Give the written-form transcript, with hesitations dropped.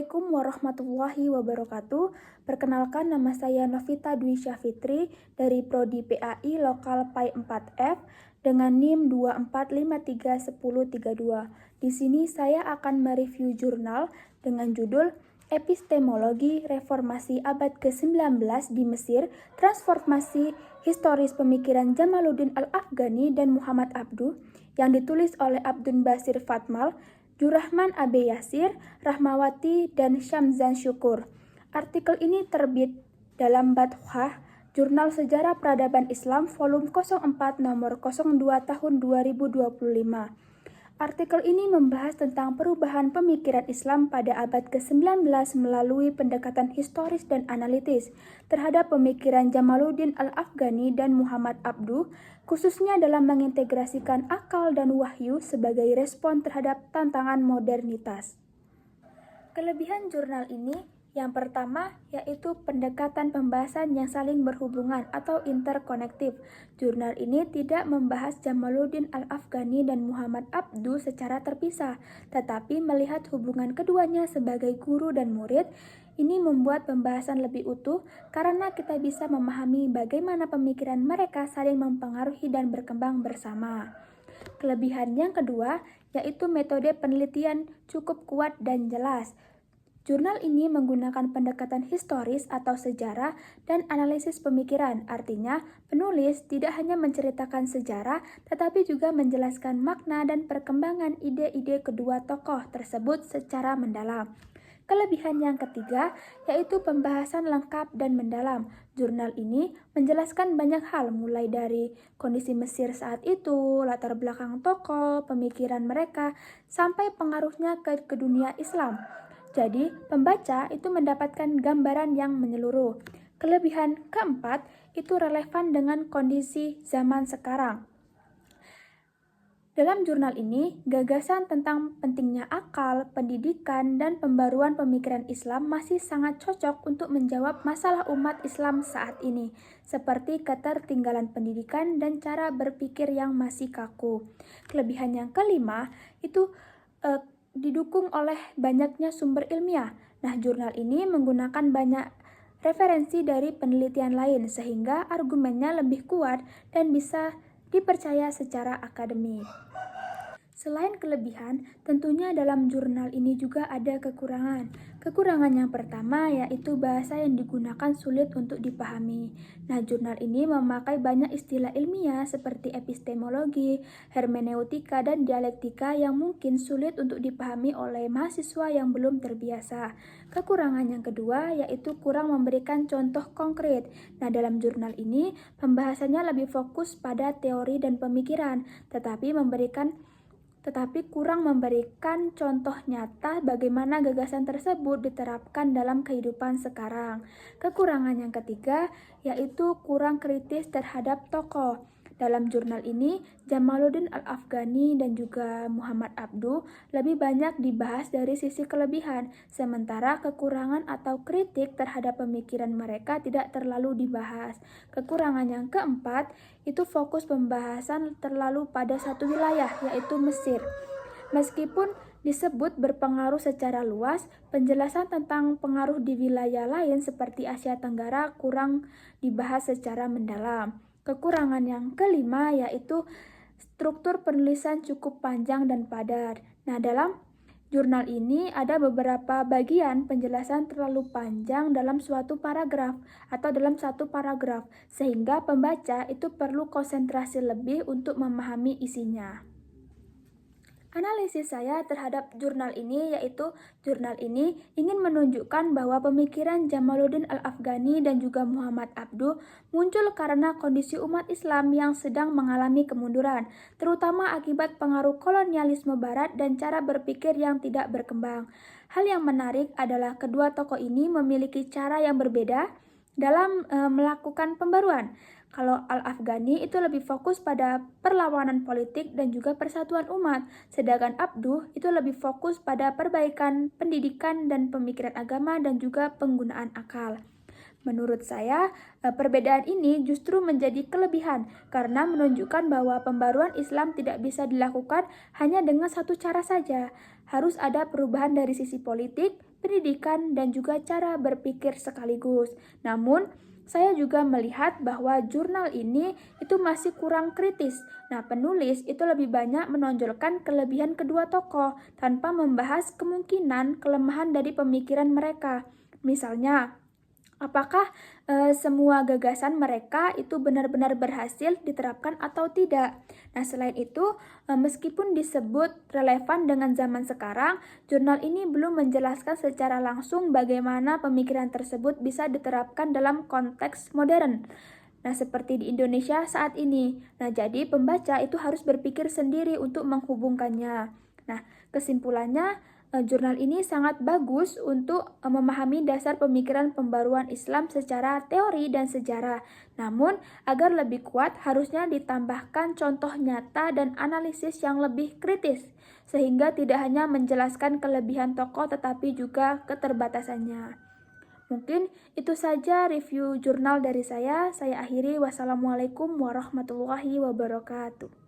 Assalamualaikum warahmatullahi wabarakatuh. Perkenalkan, nama saya Novita Dwi Syafitri dari Prodi PAI Lokal PAI 4F dengan NIM 24531032. Di sini saya akan mereview jurnal dengan judul Epistemologi Reformasi Abad ke-19 di Mesir, Transformasi Historis Pemikiran Jamaluddin Al-Afghani dan Muhammad Abduh, yang ditulis oleh Abdul Basir Fatmal, Jurrahman Abe Yasir, Rahmawati, dan Syamzan Syukur. Artikel ini terbit dalam Bathuhah, Jurnal Sejarah Peradaban Islam, volume 04 nomor 02 tahun 2025. Artikel ini membahas tentang perubahan pemikiran Islam pada abad ke-19 melalui pendekatan historis dan analitis terhadap pemikiran Jamaluddin Al-Afghani dan Muhammad Abduh, khususnya dalam mengintegrasikan akal dan wahyu sebagai respon terhadap tantangan modernitas. Kelebihan jurnal ini yang pertama yaitu pendekatan pembahasan yang saling berhubungan atau interkonektif. Jurnal ini tidak membahas Jamaluddin Al-Afghani dan Muhammad Abduh secara terpisah, tetapi melihat hubungan keduanya sebagai guru dan murid. Ini membuat pembahasan lebih utuh karena kita bisa memahami bagaimana pemikiran mereka saling mempengaruhi dan berkembang bersama. Kelebihan yang kedua yaitu metode penelitian cukup kuat dan jelas. Jurnal ini menggunakan pendekatan historis atau sejarah dan analisis pemikiran. Artinya, penulis tidak hanya menceritakan sejarah, tetapi juga menjelaskan makna dan perkembangan ide-ide kedua tokoh tersebut secara mendalam. Kelebihan yang ketiga yaitu pembahasan lengkap dan mendalam. Jurnal ini menjelaskan banyak hal, mulai dari kondisi Mesir saat itu, latar belakang tokoh, pemikiran mereka, sampai pengaruhnya ke dunia Islam. Jadi, pembaca itu mendapatkan gambaran yang menyeluruh. Kelebihan keempat itu relevan dengan kondisi zaman sekarang. Dalam jurnal ini, gagasan tentang pentingnya akal, pendidikan, dan pembaruan pemikiran Islam masih sangat cocok untuk menjawab masalah umat Islam saat ini, seperti ketertinggalan pendidikan dan cara berpikir yang masih kaku. Kelebihan yang kelima itu didukung oleh banyaknya sumber ilmiah. Nah, jurnal ini menggunakan banyak referensi dari penelitian lain sehingga argumennya lebih kuat dan bisa dipercaya secara akademik. Selain kelebihan, tentunya dalam jurnal ini juga ada kekurangan. Kekurangan yang pertama yaitu bahasa yang digunakan sulit untuk dipahami. Nah, jurnal ini memakai banyak istilah ilmiah seperti epistemologi, hermeneutika, dan dialektika yang mungkin sulit untuk dipahami oleh mahasiswa yang belum terbiasa. Kekurangan yang kedua yaitu kurang memberikan contoh konkret. Nah, dalam jurnal ini pembahasannya lebih fokus pada teori dan pemikiran, tetapi kurang memberikan contoh nyata bagaimana gagasan tersebut diterapkan dalam kehidupan sekarang. Kekurangan yang ketiga yaitu kurang kritis terhadap tokoh. Dalam jurnal ini, Jamaluddin Al-Afghani dan juga Muhammad Abduh lebih banyak dibahas dari sisi kelebihan, sementara kekurangan atau kritik terhadap pemikiran mereka tidak terlalu dibahas. Kekurangan yang keempat itu fokus pembahasan terlalu pada satu wilayah, yaitu Mesir. Meskipun disebut berpengaruh secara luas, penjelasan tentang pengaruh di wilayah lain seperti Asia Tenggara kurang dibahas secara mendalam. Kekurangan yang kelima yaitu struktur penulisan cukup panjang dan padat. Nah, dalam jurnal ini ada beberapa bagian penjelasan terlalu panjang dalam suatu paragraf atau dalam satu paragraf, sehingga pembaca itu perlu konsentrasi lebih untuk memahami isinya. Analisis saya terhadap jurnal ini yaitu jurnal ini ingin menunjukkan bahwa pemikiran Jamaluddin Al-Afghani dan juga Muhammad Abduh muncul karena kondisi umat Islam yang sedang mengalami kemunduran, terutama akibat pengaruh kolonialisme barat dan cara berpikir yang tidak berkembang. Hal yang menarik adalah kedua tokoh ini memiliki cara yang berbeda dalam melakukan pembaruan. Kalau Al-Afghani itu lebih fokus pada perlawanan politik dan juga persatuan umat, sedangkan Abduh itu lebih fokus pada perbaikan pendidikan dan pemikiran agama dan juga penggunaan akal. Menurut saya, perbedaan ini justru menjadi kelebihan karena menunjukkan bahwa pembaruan Islam tidak bisa dilakukan hanya dengan satu cara saja. Harus ada perubahan dari sisi politik, pendidikan, dan juga cara berpikir sekaligus. Namun, saya juga melihat bahwa jurnal ini itu masih kurang kritis. Nah, penulis itu lebih banyak menonjolkan kelebihan kedua tokoh tanpa membahas kemungkinan kelemahan dari pemikiran mereka. Misalnya, apakah semua gagasan mereka itu benar-benar berhasil diterapkan atau tidak? Nah, selain itu, meskipun disebut relevan dengan zaman sekarang, jurnal ini belum menjelaskan secara langsung bagaimana pemikiran tersebut bisa diterapkan dalam konteks modern. Nah, seperti di Indonesia saat ini. Nah, jadi pembaca itu harus berpikir sendiri untuk menghubungkannya. Nah, kesimpulannya, jurnal ini sangat bagus untuk memahami dasar pemikiran pembaruan Islam secara teori dan sejarah. Namun, agar lebih kuat harusnya ditambahkan contoh nyata dan analisis yang lebih kritis, sehingga tidak hanya menjelaskan kelebihan tokoh tetapi juga keterbatasannya. Mungkin itu saja review jurnal dari saya. Saya akhiri. Wassalamualaikum warahmatullahi wabarakatuh.